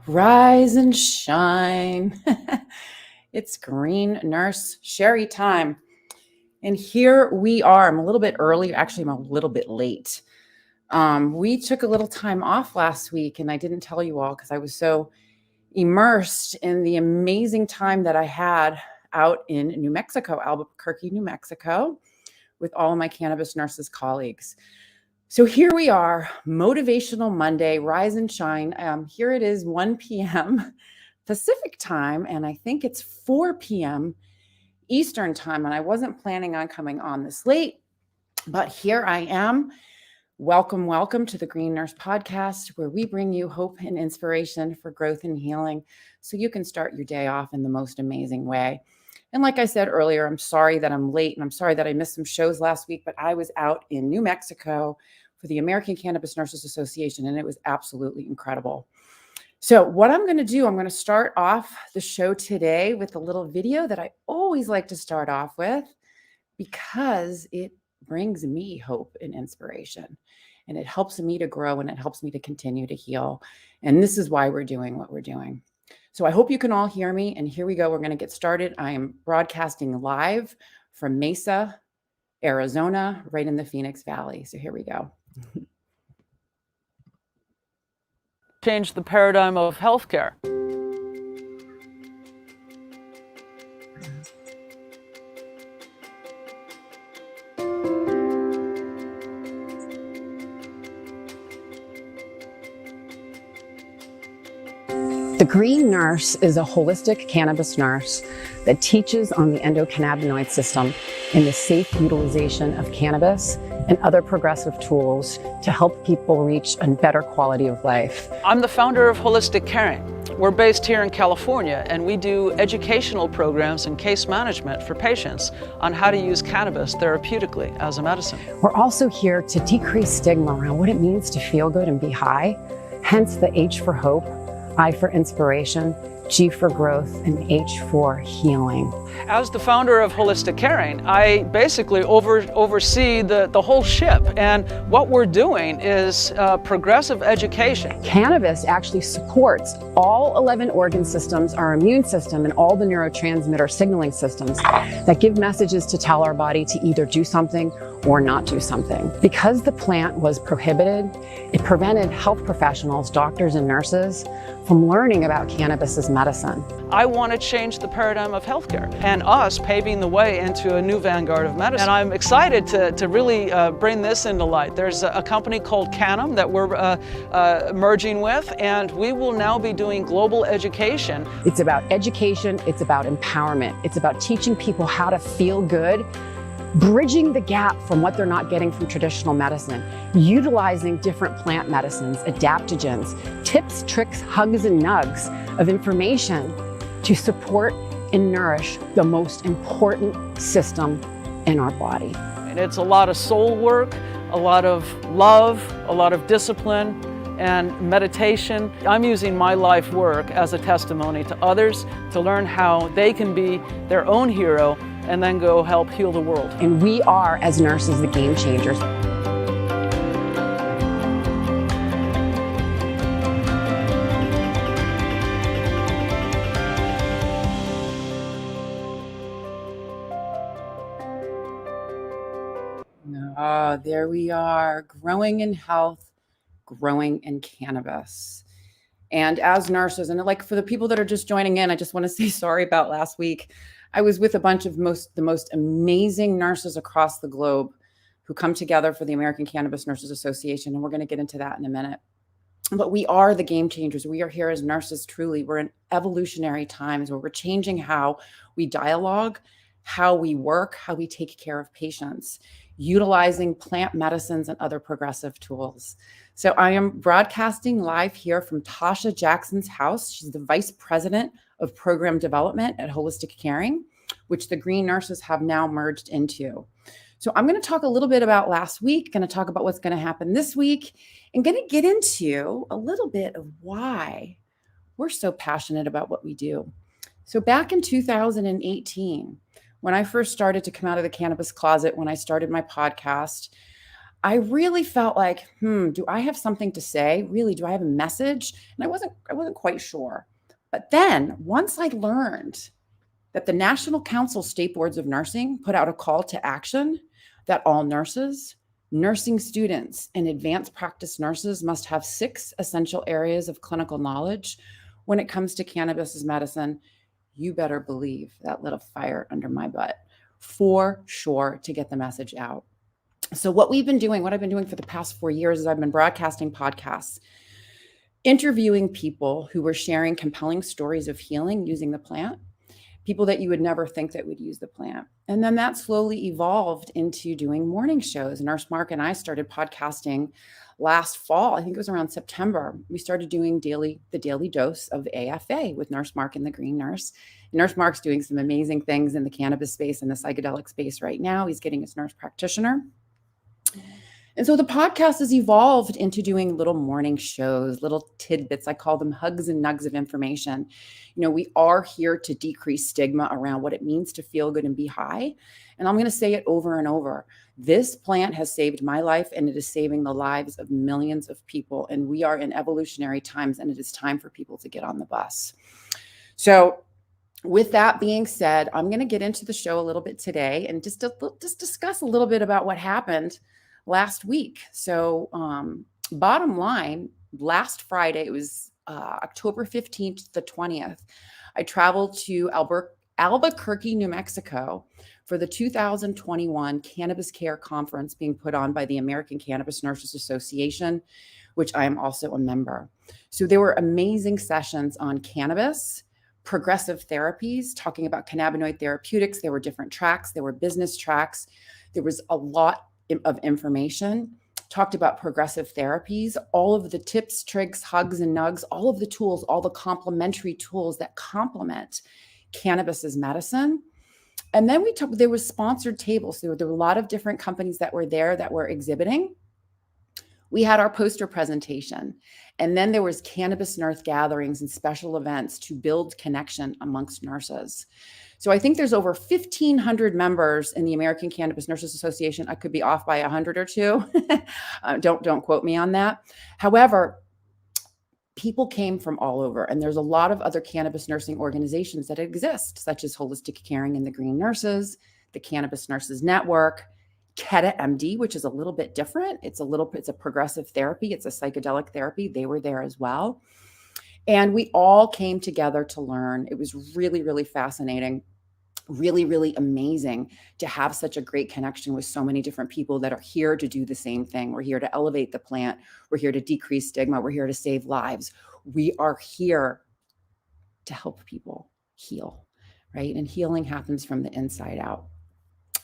Rise and shine. It's Green Nurse Sherry time. And here we are. I'm a little bit early. Actually, I'm a little bit late. We took a little time off last week, and I didn't tell you all because I was so immersed in the amazing time that I had out in New Mexico, Albuquerque, New Mexico, with all of my cannabis nurses colleagues. So here we are, Motivational Monday, rise and shine. Here it is, 1 p.m. Pacific time, and I think it's 4 p.m. Eastern time, and I wasn't planning on coming on this late, but here I am. Welcome, welcome to the Green Nurse Podcast, where we bring you hope and inspiration for growth and healing so you can start your day off in the most amazing way. And like I said earlier, I'm sorry that I'm late, and I'm sorry that I missed some shows last week, but I was out in New Mexico for the American Cannabis Nurses Association, and it was absolutely incredible. So what I'm going to do, I'm going to start off the show today with a little video that I always like to start off with because it brings me hope and inspiration, and it helps me to grow, and it helps me to continue to heal. And this is why we're doing what we're doing. So I hope you can all hear me, and here we go. We're going to get started. I am broadcasting live from Mesa, Arizona, right in the Phoenix Valley. So here we go. Change the paradigm of healthcare. The Green Nurse is a holistic cannabis nurse that teaches on the endocannabinoid system and the safe utilization of cannabis and other progressive tools to help people reach a better quality of life. I'm the founder of Holistic Caring. We're based here in California, and we do educational programs and case management for patients on how to use cannabis therapeutically as a medicine. We're also here to decrease stigma around what it means to feel good and be high, hence the H for hope, I for inspiration, G for growth, and H for healing. As the founder of Holistic Caring, I basically oversee the whole ship. And what we're doing is progressive education. Cannabis actually supports all 11 organ systems, our immune system, and all the neurotransmitter signaling systems that give messages to tell our body to either do something or not do something. Because the plant was prohibited, it prevented health professionals, doctors and nurses from learning about cannabis as medicine. I want to change the paradigm of healthcare and us paving the way into a new vanguard of medicine. And I'm excited to really bring this into light. There's a company called Canam that we're merging with, and we will now be doing global education. It's about education, it's about empowerment, it's about teaching people how to feel good, bridging the gap from what they're not getting from traditional medicine, utilizing different plant medicines, adaptogens, tips, tricks, hugs, and nugs of information to support and nourish the most important system in our body. And it's a lot of soul work, a lot of love, a lot of discipline, and meditation. I'm using my life work as a testimony to others to learn how they can be their own hero and then go help heal the world. And we are, as nurses, the game changers. There we are, growing in health, growing in cannabis. And as nurses, and like for the people that are just joining in, I just want to say sorry about last week. I was with a bunch of the most amazing nurses across the globe who come together for the American Cannabis Nurses Association, and we're going to get into that in a minute. But we are the game changers. We are here as nurses, truly. We're in evolutionary times where we're changing how we dialogue, how we work, how we take care of patients, utilizing plant medicines and other progressive tools. So I am broadcasting live here from Tasha Jackson's house. She's the Vice President of Program Development at Holistic Caring, which the Green Nurses have now merged into. So I'm going to talk a little bit about last week, going to talk about what's going to happen this week, and going to get into a little bit of why we're so passionate about what we do. So back in 2018, when I first started to come out of the cannabis closet, when I started my podcast, I really felt like, do I have something to say? Really, do I have a message? And I wasn't quite sure. But then once I learned that the National Council State Boards of Nursing put out a call to action that all nurses, nursing students, and advanced practice nurses must have 6 essential areas of clinical knowledge when it comes to cannabis as medicine, you better believe that lit a fire under my butt for sure to get the message out. So what I've been doing for the past 4 years is I've been broadcasting podcasts, interviewing people who were sharing compelling stories of healing using the plant, people that you would never think that would use the plant. And then that slowly evolved into doing morning shows. Nurse Mark and I started podcasting last fall. I think it was around September. We started doing the daily dose of AFA with Nurse Mark and the Green Nurse. Nurse Mark's doing some amazing things in the cannabis space and the psychedelic space right now. He's getting his nurse practitioner. And so the podcast has evolved into doing little morning shows, little tidbits. I call them hugs and nugs of information. We are here to decrease stigma around what it means to feel good and be high. And I'm going to say it over and over. This plant has saved my life, and it is saving the lives of millions of people. And we are in evolutionary times, and it is time for people to get on the bus. So with that being said, I'm going to get into the show a little bit today and just discuss a little bit about what happened last week. So bottom line, last Friday, it was October 15th to the 20th, I traveled to Albuquerque, New Mexico for the 2021 Cannabis Care Conference being put on by the American Cannabis Nurses Association, which I am also a member. So there were amazing sessions on cannabis, progressive therapies, talking about cannabinoid therapeutics. There were different tracks. There were business tracks. There was a lot of information, talked about progressive therapies, all of the tips, tricks, hugs and nugs, all of the tools, all the complementary tools that complement cannabis as medicine. And then there was sponsored tables. There were a lot of different companies that were there that were exhibiting. We had our poster presentation, and then there was cannabis nurse gatherings and special events to build connection amongst nurses. So I think there's over 1,500 members in the American Cannabis Nurses Association. I could be off by 100 or two. Don't quote me on that. However, people came from all over, and there's a lot of other cannabis nursing organizations that exist, such as Holistic Caring and the Green Nurses, the Cannabis Nurses Network, Keta MD, which is a little bit different. It's a progressive therapy. It's a psychedelic therapy. They were there as well. And we all came together to learn. It was really, really fascinating, really, really amazing to have such a great connection with so many different people that are here to do the same thing. We're here to elevate the plant. We're here to decrease stigma. We're here to save lives. We are here to help people heal, right? And healing happens from the inside out.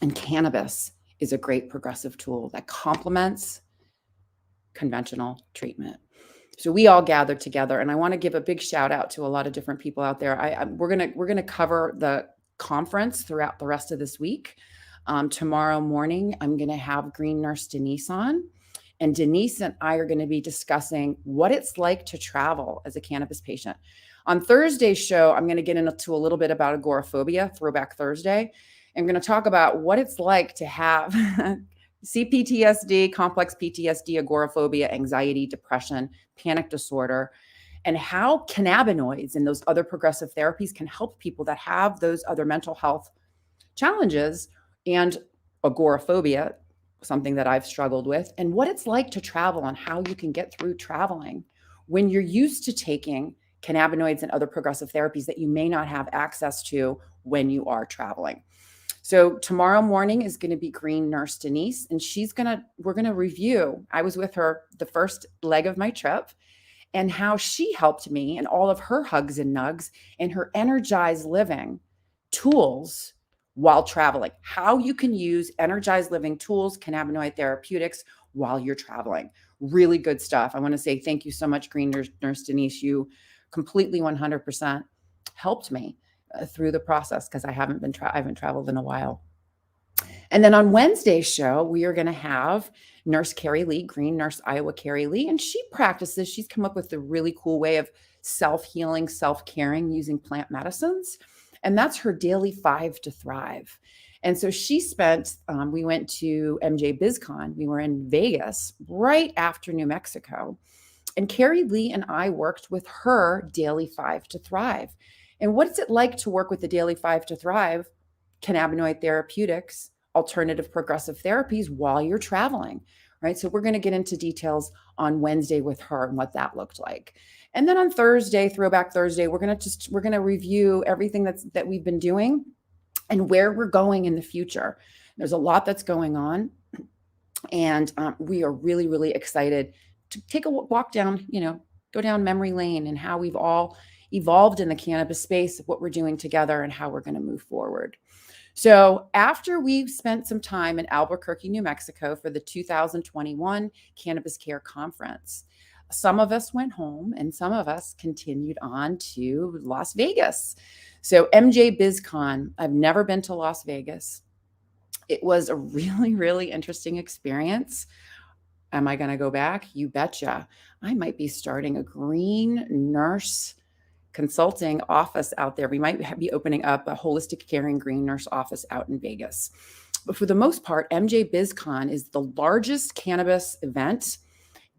And cannabis is a great progressive tool that complements conventional treatment. So we all gathered together, and I want to give a big shout out to a lot of different people out there. We're gonna cover the conference throughout the rest of this week. Tomorrow morning, I'm gonna have Green Nurse Denise on, and Denise and I are gonna be discussing what it's like to travel as a cannabis patient. On Thursday's show, I'm gonna get into a little bit about agoraphobia, Throwback Thursday. I'm going to talk about what it's like to have CPTSD, complex PTSD, agoraphobia, anxiety, depression, panic disorder, and how cannabinoids and those other progressive therapies can help people that have those other mental health challenges and agoraphobia, something that I've struggled with, and what it's like to travel and how you can get through traveling when you're used to taking cannabinoids and other progressive therapies that you may not have access to when you are traveling. So tomorrow morning is going to be Green Nurse Denise, and we're going to review. I was with her the first leg of my trip, and how she helped me and all of her hugs and nugs and her energized living tools while traveling. How you can use energized living tools, cannabinoid therapeutics while you're traveling. Really good stuff. I want to say thank you so much, Green Nurse Denise. You completely 100% helped me through the process, because I haven't traveled in a while. And then on Wednesday's show, we are going to have Nurse Carrie Lee, Green Nurse Iowa Carrie Lee, and she's come up with a really cool way of self-healing, self-caring using plant medicines. And that's her daily 5 to Thrive. And so she spent, we went to MJ BizCon. We were in Vegas right after New Mexico. And Carrie Lee and I worked with her Daily 5 to Thrive. And what's it like to work with the Daily 5 to Thrive, cannabinoid therapeutics, alternative progressive therapies while you're traveling, right? So we're going to get into details on Wednesday with her and what that looked like. And then on Thursday, Throwback Thursday, we're going to review everything that we've been doing and where we're going in the future. There's a lot that's going on, and we are really, really excited to take a walk down, go down memory lane and how we've all evolved in the cannabis space, what we're doing together and how we're going to move forward. So after we spent some time in Albuquerque, New Mexico for the 2021 Cannabis Care Conference, some of us went home and some of us continued on to Las Vegas. So MJ BizCon, I've never been to Las Vegas. It was a really, really interesting experience. Am I going to go back? You betcha. I might be starting a green nurse consulting office out there. We might be opening up a holistic caring green nurse office out in Vegas. But for the most part, MJ BizCon is the largest cannabis event.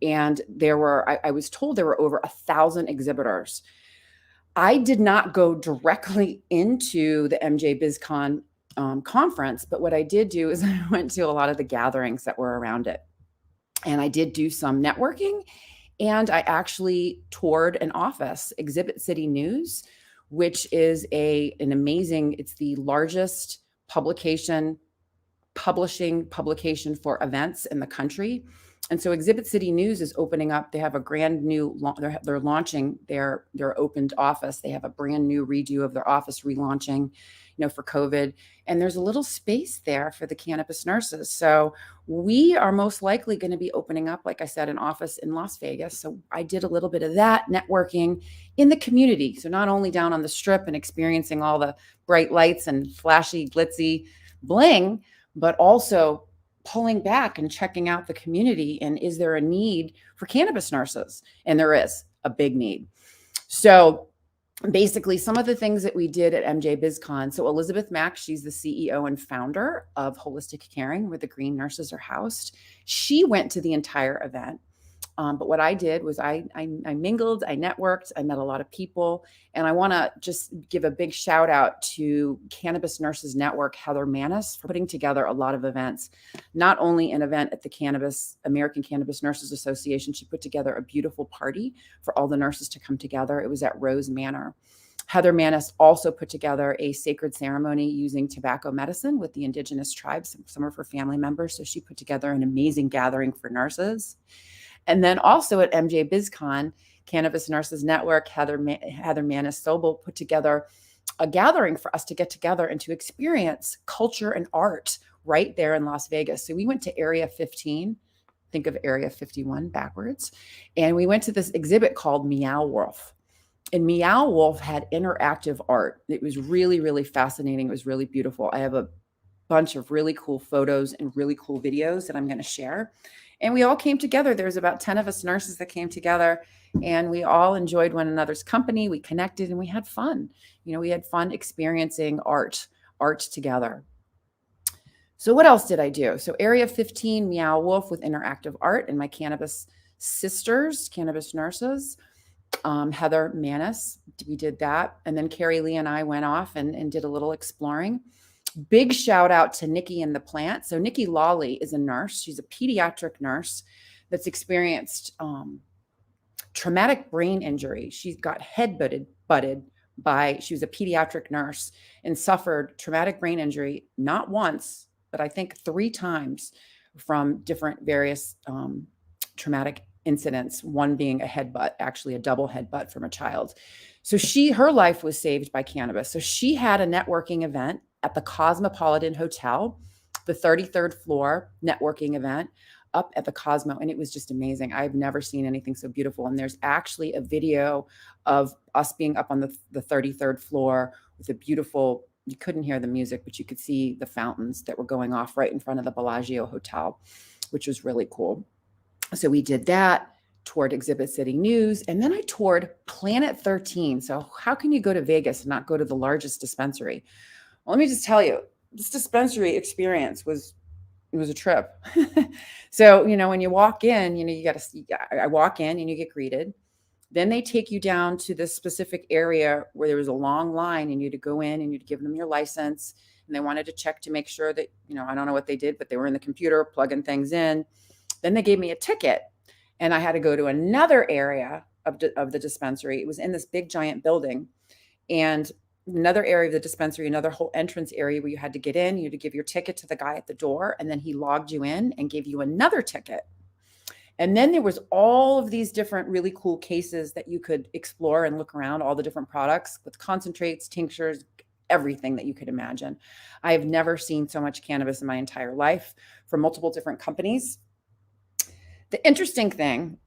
And I was told there were over 1,000 exhibitors. I did not go directly into the MJ BizCon conference, but what I did do is I went to a lot of the gatherings that were around it. And I did do some networking, and I actually toured an office, Exhibit City News, which is an amazing, it's the largest publishing publication for events in the country. And so Exhibit City News is opening up. They have a brand new, they're launching their opened office. They have a brand new redo of their office, relaunching, for COVID. And there's a little space there for the cannabis nurses. So we are most likely going to be opening up, like I said, an office in Las Vegas. So I did a little bit of that networking in the community. So not only down on the strip and experiencing all the bright lights and flashy, glitzy bling, but also pulling back and checking out the community. And is there a need for cannabis nurses? And there is a big need. So basically, some of the things that we did at MJ BizCon. So Elizabeth Mack, she's the CEO and founder of Holistic Caring, where the green nurses are housed. She went to the entire event. But what I did was I mingled, I networked, I met a lot of people. And I want to just give a big shout out to Cannabis Nurses Network, Heather Manis, for putting together a lot of events. Not only an event at the American Cannabis Nurses Association, she put together a beautiful party for all the nurses to come together. It was at Rose Manor. Heather Manis also put together a sacred ceremony using tobacco medicine with the indigenous tribes, some of her family members. So she put together an amazing gathering for nurses. And then also at MJ BizCon, Cannabis Nurses Network, Heather Manis Sobel put together a gathering for us to get together and to experience culture and art right there in Las Vegas. So we went to Area 15, think of Area 51 backwards, and we went to this exhibit called Meow Wolf. And Meow Wolf had interactive art. It was really, really fascinating. It was really beautiful. I have a bunch of really cool photos and really cool videos that I'm going to share. And we all came together. There was about 10 of us nurses that came together, and we all enjoyed one another's company. We connected and we had fun. We had fun experiencing art together. So what else did I do? So Area 15, Meow Wolf with interactive art, and my cannabis sisters, cannabis nurses, Heather Manis, we did that. And then Carrie Lee and I went off and did a little exploring. Big shout out to Nikki and the Plant. So Nikki Lawley is a nurse. She's a pediatric nurse that's experienced traumatic brain injury. She got butted by, she was a pediatric nurse and suffered traumatic brain injury, not once, but I think 3 times from different various traumatic incidents, one being a headbutt, actually a double headbutt from a child. So her life was saved by cannabis. So she had a networking event at the Cosmopolitan Hotel, the 33rd floor networking event up at the Cosmo. And it was just amazing. I've never seen anything so beautiful. And there's actually a video of us being up on the 33rd floor with a beautiful, you couldn't hear the music, but you could see the fountains that were going off right in front of the Bellagio Hotel, which was really cool. So we did that, toured Exhibit City News, and then I toured Planet 13. So how can you go to Vegas and not go to the largest dispensary? Well, let me just tell you, this dispensary experience it was a trip. So, when you walk in, I walk in and you get greeted. Then they take you down to this specific area where there was a long line and you had to go in and you'd give them your license. And they wanted to check to make sure that, I don't know what they did, but they were in the computer plugging things in. Then they gave me a ticket and I had to go to another area of the dispensary. It was in this big giant building, and another area of the dispensary, another whole entrance area where you had to get in, you had to give your ticket to the guy at the door, and then he logged you in and gave you another ticket. And then there was all of these different really cool cases that you could explore and look around, all the different products with concentrates, tinctures, everything that you could imagine. I have never seen so much cannabis in my entire life from multiple different companies. The interesting thing,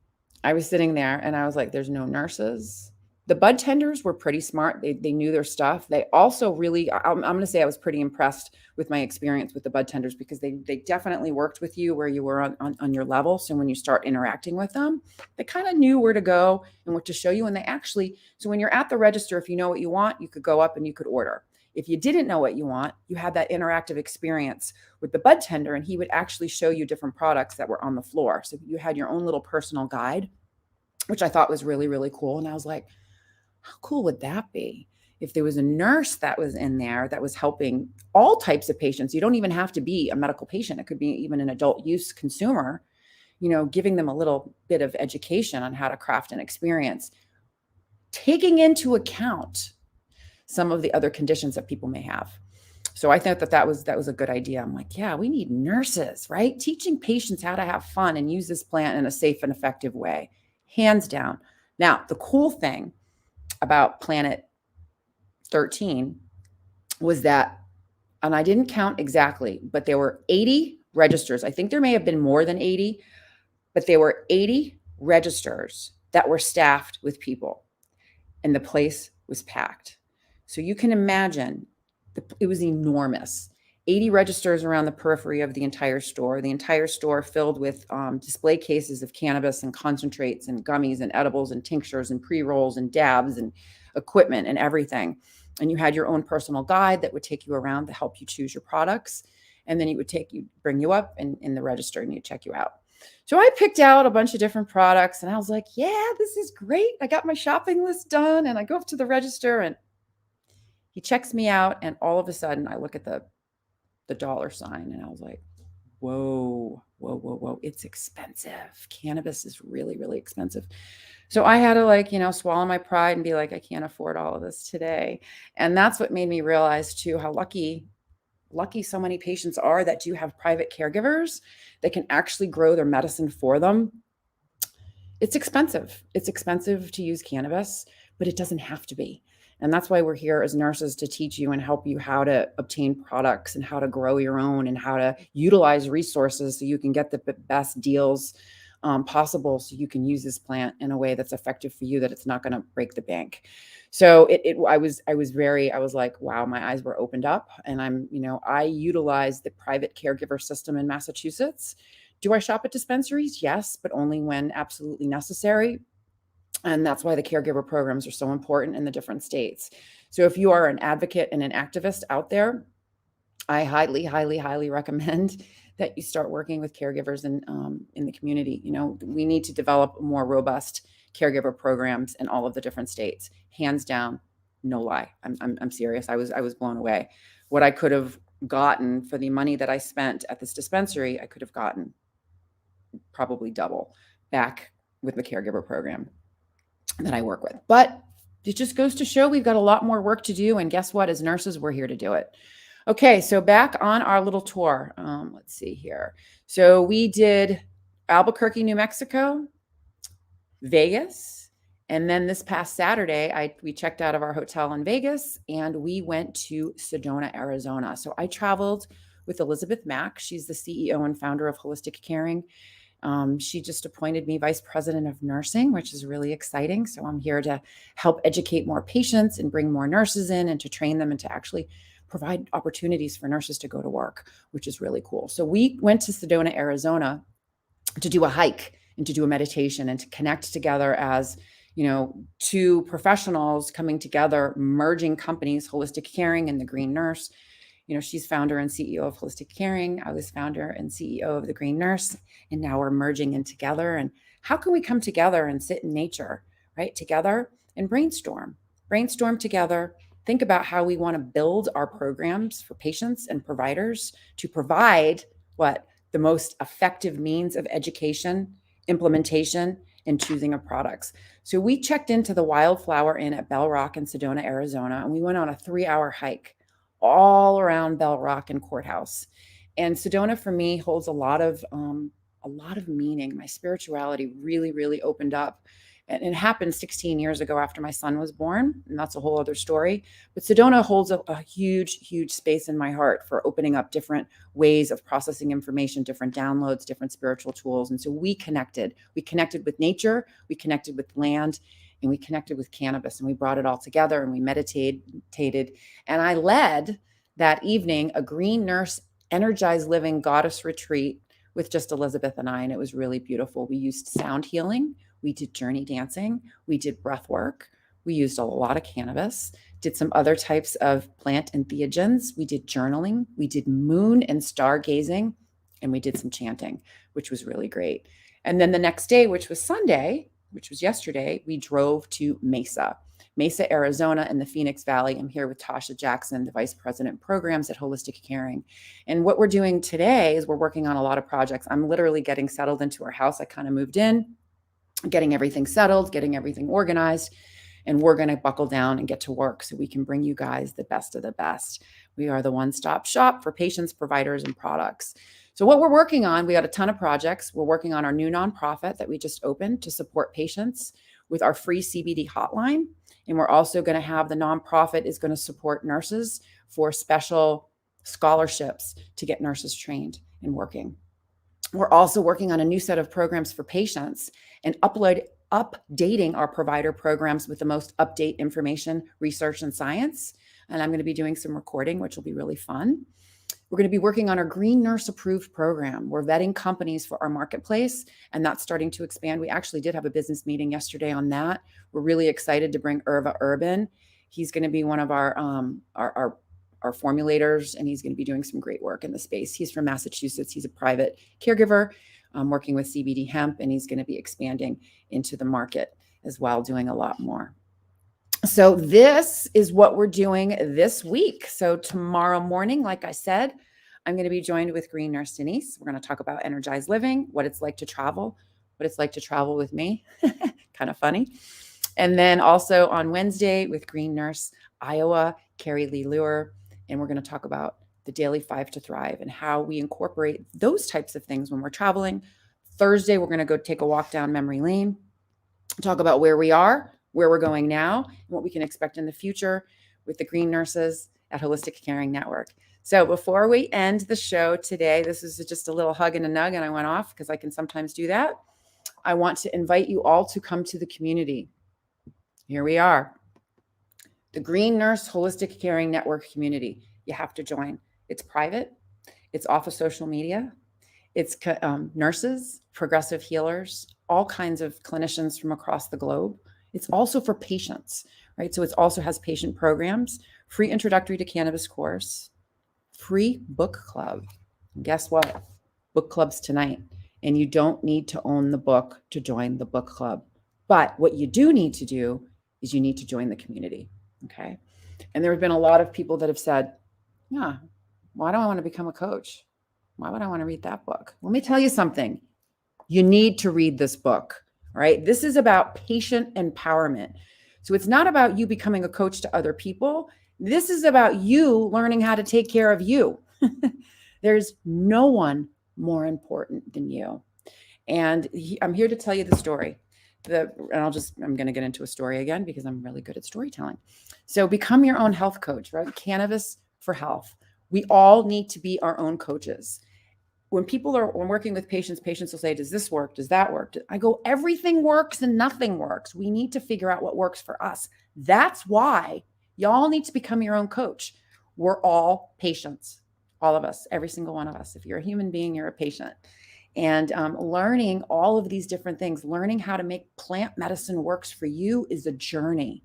I was sitting there and I was like, there's no nurses. The bud tenders were pretty smart. They knew their stuff. They also really, I'm going to say I was pretty impressed with my experience with the bud tenders, because they definitely worked with you where you were on your level. So when you start interacting with them, they kind of knew where to go and what to show you. And they actually, so when you're at the register, if you know what you want, you could go up and you could order. If you didn't know what you want, you had that interactive experience with the bud tender, and he would actually show you different products that were on the floor. So you had your own little personal guide, which I thought was really, really cool. And I was like, how cool would that be if there was a nurse that was in there that was helping all types of patients? You don't even have to be a medical patient. It could be even an adult use consumer, giving them a little bit of education on how to craft an experience, taking into account some of the other conditions that people may have. So I thought that was a good idea. I'm like, yeah, we need nurses, right? Teaching patients how to have fun and use this plant in a safe and effective way, hands down. Now, the cool thing about Planet 13 was that, and I didn't count exactly, but there were 80 registers. I think there may have been more than 80, but there were 80 registers that were staffed with people, and the place was packed. So you can imagine it was enormous. 80 registers around the periphery of the entire store filled with display cases of cannabis and concentrates and gummies and edibles and tinctures and pre-rolls and dabs and equipment and everything. And you had your own personal guide that would take you around to help you choose your products. And then he would bring you up in the register and he'd check you out. So I picked out a bunch of different products and I was like, yeah, this is great. I got my shopping list done, and I go up to the register and he checks me out. And all of a sudden I look at the dollar sign and I was like, whoa, it's expensive. Cannabis is really, really expensive. So I had to swallow my pride and be like, I can't afford all of this today. And that's what made me realize too, how lucky so many patients are that do have private caregivers that can actually grow their medicine for them. It's expensive. It's expensive to use cannabis, but it doesn't have to be. And that's why we're here as nurses, to teach you and help you how to obtain products and how to grow your own and how to utilize resources so you can get the best deals possible, so you can use this plant in a way that's effective for you, that it's not going to break the bank. So I was like, wow, my eyes were opened up, and I utilize the private caregiver system in Massachusetts. Do I shop at dispensaries? Yes, but only when absolutely necessary. And that's why the caregiver programs are so important in the different states. So if you are an advocate and an activist out there, I highly, highly, highly recommend that you start working with caregivers in the community. We need to develop more robust caregiver programs in all of the different states. Hands down, no lie. I'm serious. I was blown away. What I could have gotten for the money that I spent at this dispensary, I could have gotten probably double back with the caregiver program that I work with. But it just goes to show we've got a lot more work to do. And guess what? As nurses, we're here to do it. Okay, so back on our little tour. Let's see here. So we did Albuquerque, New Mexico, Vegas, and then this past Saturday, we checked out of our hotel in Vegas and we went to Sedona, Arizona. So I traveled with Elizabeth Mack. She's the CEO and founder of Holistic Caring. She just appointed me vice president of nursing, which is really exciting. So I'm here to help educate more patients and bring more nurses in and to train them and to actually provide opportunities for nurses to go to work, which is really cool. So we went to Sedona, Arizona to do a hike and to do a meditation and to connect together as, two professionals coming together, merging companies, Holistic Caring and the Green Nurse, She's founder and CEO of Holistic Caring. I was founder and CEO of The Green Nurse, and now we're merging in together. And how can we come together and sit in nature, right? Together and brainstorm together, think about how we want to build our programs for patients and providers to provide what the most effective means of education, implementation, and choosing of products. So we checked into the Wildflower Inn at Bell Rock in Sedona, Arizona, and we went on a 3-hour hike all around Bell Rock and Courthouse. And Sedona for me holds a lot of meaning. My spirituality really, really opened up. And it happened 16 years ago after my son was born, and that's a whole other story. But Sedona holds a huge, huge space in my heart for opening up different ways of processing information, different downloads, different spiritual tools. And so we connected. We connected with nature, we connected with land, and we connected with cannabis, and we brought it all together, and we meditated. And I led that evening a Green Nurse Energized Living Goddess Retreat with just Elizabeth and I, and it was really beautiful. We used sound healing. We did journey dancing. We did breath work. We used a lot of cannabis, did some other types of plant entheogens. We did journaling. We did moon and star gazing, and we did some chanting, which was really great. And then the next day, which was Sunday, which was yesterday, we drove to Mesa, Arizona in the Phoenix Valley. I'm here with Tasha Jackson, the Vice President of Programs at Holistic Caring. And what we're doing today is we're working on a lot of projects. I'm literally getting settled into our house. I kind of moved in, getting everything settled, getting everything organized, and we're going to buckle down and get to work so we can bring you guys the best of the best. We are the one-stop shop for patients, providers, and products. So what we're working on, we got a ton of projects. We're working on our new nonprofit that we just opened to support patients with our free CBD hotline. And we're also going to have the nonprofit is going to support nurses for special scholarships to get nurses trained and working. We're also working on a new set of programs for patients and updating our provider programs with the most up-to-date information, research, and science. And I'm going to be doing some recording, which will be really fun. We're going to be working on our Green Nurse Approved program. We're vetting companies for our marketplace, and that's starting to expand. We actually did have a business meeting yesterday on that. We're really excited to bring Irva Urban. He's going to be one of our formulators, and he's going to be doing some great work in the space. He's from Massachusetts. He's a private caregiver working with CBD hemp, and he's going to be expanding into the market as well, doing a lot more. So this is what we're doing this week. So tomorrow morning, like I said, I'm going to be joined with Green Nurse Denise. We're going to talk about energized living, what it's like to travel with me. Kind of funny. And then also on Wednesday with Green Nurse Iowa, Carrie Lee Lure. And we're going to talk about the daily 5 to Thrive and how we incorporate those types of things when we're traveling. Thursday, we're going to go take a walk down memory lane, talk about where we are, where we're going now, and what we can expect in the future with the Green Nurses at Holistic Caring Network. So before we end the show today, this is just a little hug and a nug, and I went off because I can sometimes do that. I want to invite you all to come to the community. Here we are. The Green Nurse Holistic Caring Network community. You have to join. It's private. It's off of social media. It's nurses, progressive healers, all kinds of clinicians from across the globe. It's also for patients, right? So it also has patient programs, free introductory to cannabis course, free book club. And guess what? Book club's tonight. And you don't need to own the book to join the book club. But what you do need to do is you need to join the community, okay? And there have been a lot of people that have said, yeah, why do I want to become a coach? Why would I want to read that book? Let me tell you something. You need to read this book. All right. This is about patient empowerment. So it's not about you becoming a coach to other people. This is about you learning how to take care of you. There's no one more important than you. And I'm here to tell you the story. I'm going to get into a story again because I'm really good at storytelling. So become your own health coach, right? Cannabis for health. We all need to be our own coaches. When working with patients will say, does this work? Does that work? I go, everything works and nothing works. We need to figure out what works for us. That's why y'all need to become your own coach. We're all patients, all of us, every single one of us. If you're a human being, you're a patient. And learning all of these different things, learning how to make plant medicine works for you is a journey.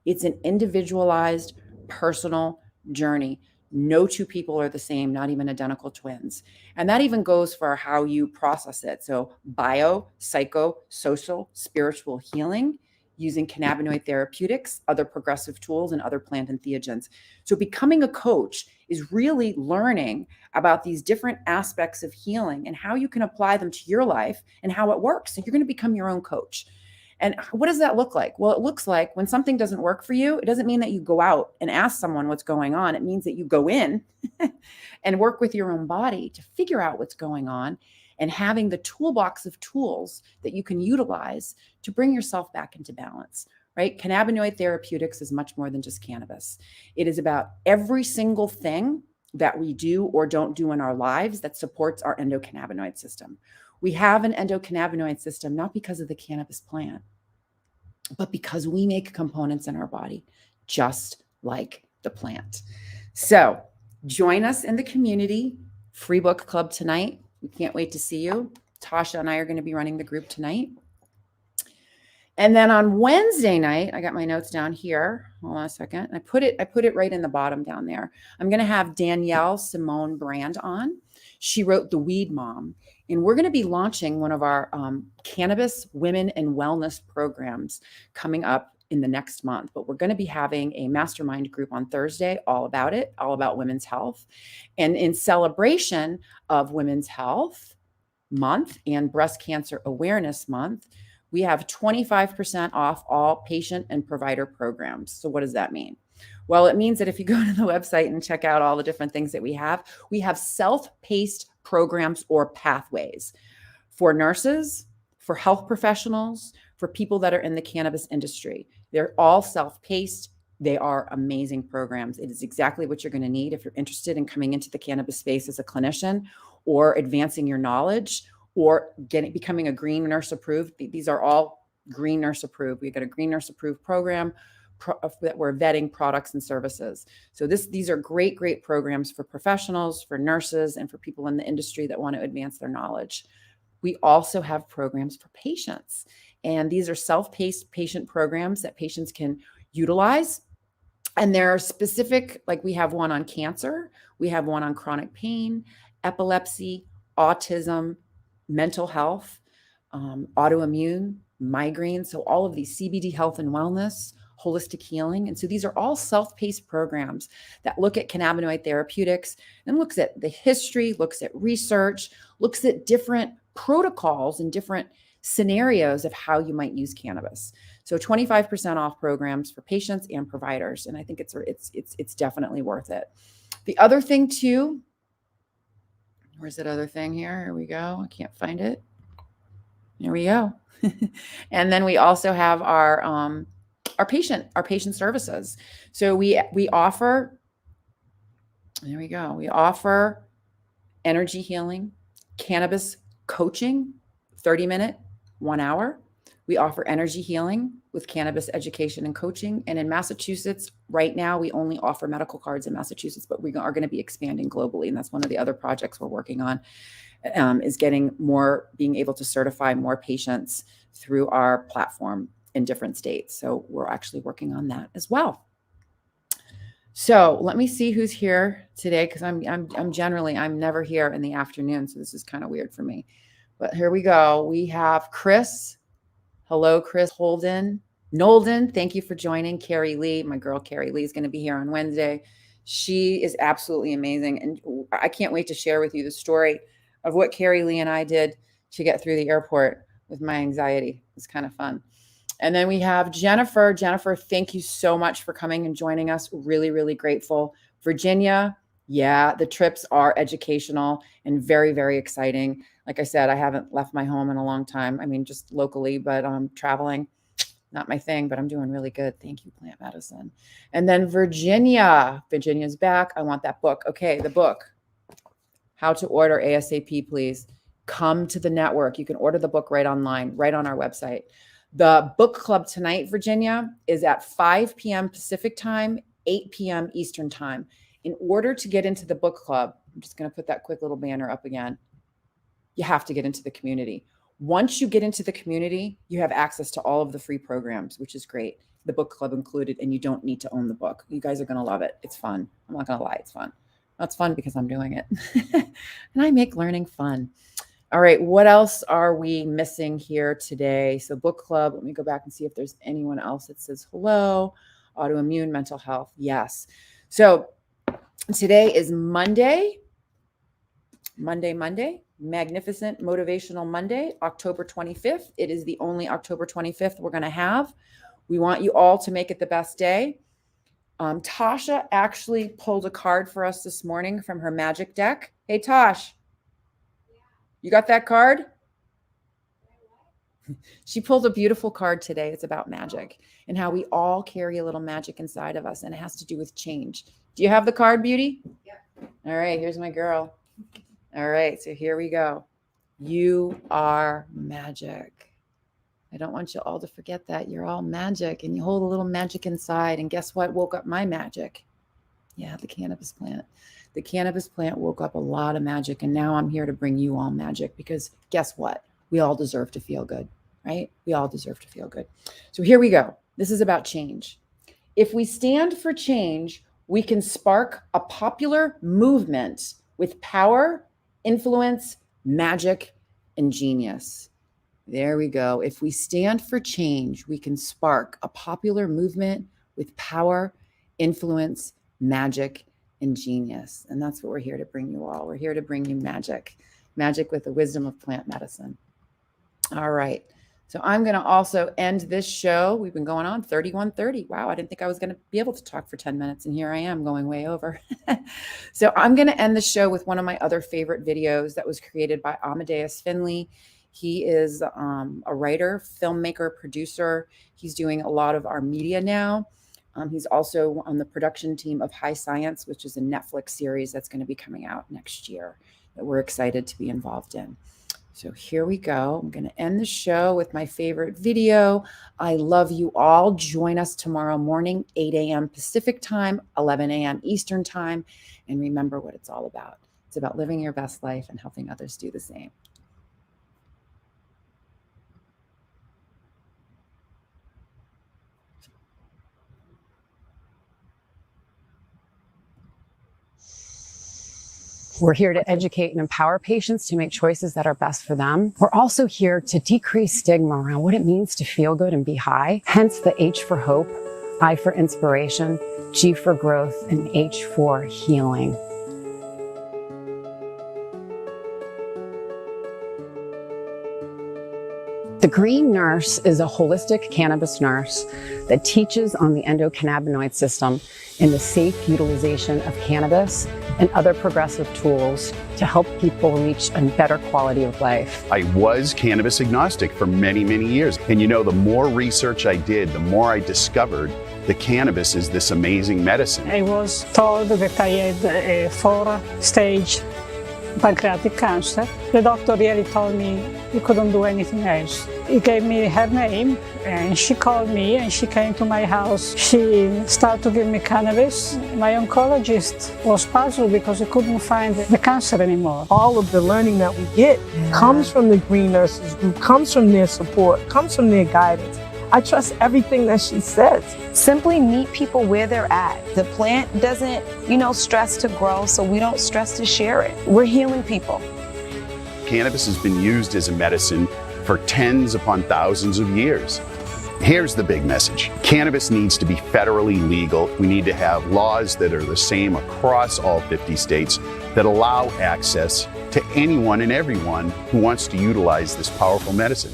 It's an individualized, personal journey. No two people are the same, not even identical twins. And that even goes for how you process it. So bio, psycho, social, spiritual healing using cannabinoid therapeutics, other progressive tools, and other plant entheogens. So becoming a coach is really learning about these different aspects of healing and how you can apply them to your life and how it works. So you're going to become your own coach. And what does that look like? Well, it looks like when something doesn't work for you, it doesn't mean that you go out and ask someone what's going on. It means that you go in and work with your own body to figure out what's going on and having the toolbox of tools that you can utilize to bring yourself back into balance, right? Cannabinoid therapeutics is much more than just cannabis. It is about every single thing that we do or don't do in our lives that supports our endocannabinoid system. We have an endocannabinoid system not because of the cannabis plant, but because we make components in our body just like the plant. So join us in the community free book club tonight. We can't wait to see you. Tasha and I are going to be running the group tonight. And then on Wednesday night, I got my notes down here. Hold on a second. I put it right in the bottom down there. I'm going to have Danielle Simon Brand on. She wrote The Weed Mom. And we're going to be launching one of our Cannabis Women and Wellness programs coming up in the next month. But we're going to be having a mastermind group on Thursday, all about it, all about women's health. And in celebration of Women's Health Month and Breast Cancer Awareness Month, we have 25% off all patient and provider programs. So what does that mean? Well, it means that if you go to the website and check out all the different things that we have self-paced programs or pathways for nurses, for health professionals, for people that are in the cannabis industry. They're all self-paced. They are amazing programs. It is exactly what you're going to need if you're interested in coming into the cannabis space as a clinician or advancing your knowledge or becoming a green nurse approved. These are all green nurse approved. We've got a green nurse approved program that we're vetting products and services. So these are great programs for professionals, for nurses, and for people in the industry that want to advance their knowledge. We also have programs for patients. And these are self-paced patient programs that patients can utilize. And there are specific, like we have one on cancer, we have one on chronic pain, epilepsy, autism, mental health, autoimmune, migraine. So all of these CBD health and wellness, holistic healing. And so these are all self-paced programs that look at cannabinoid therapeutics and looks at the history, looks at research, looks at different protocols and different scenarios of how you might use cannabis. So 25% off programs for patients and providers. And I think it's definitely worth it. The other thing too, where's that other thing here? Here we go. I can't find it. There we go. And then we also have our patient services. So we offer, there we go. We offer energy healing, cannabis coaching, 30-minute, 1 hour. We offer energy healing with cannabis education and coaching. And in Massachusetts, right now, we only offer medical cards in Massachusetts, but we are going to be expanding globally. And that's one of the other projects we're working on, is being able to certify more patients through our platform in different states. So we're actually working on that as well. So let me see who's here today, because I'm never here in the afternoon. So this is kind of weird for me. But here we go. We have Chris. Hello, Chris Nolden. Thank you for joining. Carrie Lee, my girl Carrie Lee, is going to be here on Wednesday. She is absolutely amazing. And I can't wait to share with you the story of what Carrie Lee and I did to get through the airport with my anxiety. It's kind of fun. And then we have Jennifer. Jennifer, thank you so much for coming and joining us. Really, really grateful. Virginia, yeah, the trips are educational and very, very exciting. Like I said, I haven't left my home in a long time. I mean, just locally, but traveling, not my thing, but I'm doing really good. Thank you, Plant Medicine. And then Virginia's back. I want that book. Okay, the book. How to order ASAP, please. Come to the network. You can order the book right online, right on our website. The book club tonight, Virginia, is at 5 p.m. Pacific time, 8 p.m. Eastern time. In order to get into the book club, I'm just going to put that quick little banner up again. You have to get into the community. Once you get into the community, you have access to all of the free programs, which is great. The book club included, and you don't need to own the book. You guys are going to love it. It's fun. I'm not going to lie. It's fun. That's fun because I'm doing it. And I make learning fun. All right, what else are we missing here today? So book club, let me go back and see if there's anyone else that says hello. Autoimmune, mental health, yes. So today is Monday, magnificent motivational Monday, October 25th. It is the only October 25th we're going to have. We want you all to make it the best day. Tasha actually pulled a card for us this morning from her magic deck. Hey, Tosh, you got that card? She pulled a beautiful card today. It's about magic and how we all carry a little magic inside of us, and it has to do with change. Do you have the card, Beauty? Yep. All right, here's my girl. All right, so here we go. You are magic. I don't want you all to forget that. You're all magic, and you hold a little magic inside. And guess what woke up my magic? Yeah, the cannabis plant. The cannabis plant woke up a lot of magic, and now I'm here to bring you all magic because guess what? We all deserve to feel good, right? We all deserve to feel good. So here we go. This is about change. If we stand for change, we can spark a popular movement with power, influence, magic, and genius. There we go. If we stand for change, we can spark a popular movement with power, influence, magic, and genius. And that's what we're here to bring you all. We're here to bring you magic with the wisdom of plant medicine. All right. So I'm going to also end this show. We've been going on 31:30. Wow. I didn't think I was going to be able to talk for 10 minutes. And here I am going way over. So I'm going to end the show with one of my other favorite videos that was created by Amadeus Finley. He is a writer, filmmaker, producer. He's doing a lot of our media now. He's also on the production team of High Science, which is a Netflix series that's going to be coming out next year that we're excited to be involved in. So here we go. I'm going to end the show with my favorite video. I love you all. Join us tomorrow morning, 8 a.m. Pacific time, 11 a.m. Eastern time. And remember what it's all about. It's about living your best life and helping others do the same. We're here to educate and empower patients to make choices that are best for them. We're also here to decrease stigma around what it means to feel good and be high. Hence the H for hope, I for inspiration, G for growth, and H for healing. The Green Nurse is a holistic cannabis nurse that teaches on the endocannabinoid system and the safe utilization of cannabis and other progressive tools to help people reach a better quality of life. I was cannabis agnostic for many, many years. And you know, the more research I did, the more I discovered that cannabis is this amazing medicine. I was told that I had a 4-stage pancreatic cancer. The doctor really told me he couldn't do anything else. He gave me her name and she called me and she came to my house. She started to give me cannabis. My oncologist was puzzled because he couldn't find the cancer anymore. All of the learning that we get comes from the Green Nurses Group, comes from their support, comes from their guidance. I trust everything that she says. Simply meet people where they're at. The plant doesn't, stress to grow, so we don't stress to share it. We're healing people. Cannabis has been used as a medicine for tens upon thousands of years. Here's the big message. Cannabis needs to be federally legal. We need to have laws that are the same across all 50 states that allow access to anyone and everyone who wants to utilize this powerful medicine.